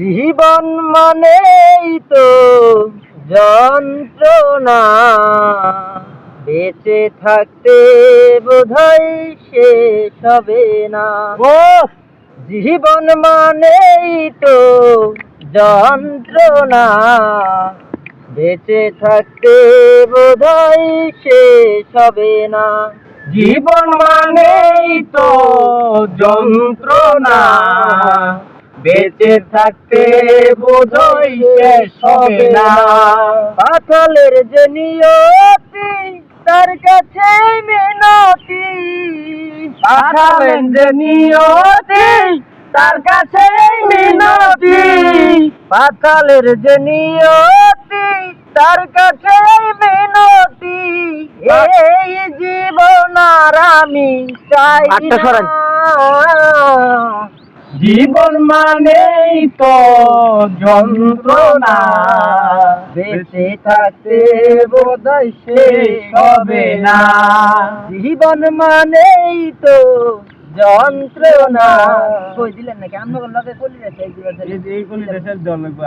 জীবন মানেই তো যন্ত্রণা, বেঁচে থাকতে বোধহয় শেষ হবে না। জীবন মানেই তো যন্ত্রণা, বেঁচে থাকতে বোধহয় শেষ হবে না। জীবন মানেই তো যন্ত্রণা, বেঁচে থাকতে বোধহয় শেষ হবে না। পাতালের যে নিয়তি তার কাছে মিনতি, পাঠালেন যে নিয়তি তার কাছে মিনতি। পাতালের যে নিয়তি তার কাছে মিনতি। এই জীবন আর আমি চাই না। জীবন মানেই তো যন্ত্রণা, বেঁচে থাকতে বোধহয় শেষ হবে না। জীবন মানেই তো যন্ত্রণা। কই দিলেন নাকি? আমরা লগে কলি রেখে এই কলি দেশের জল লাগবে।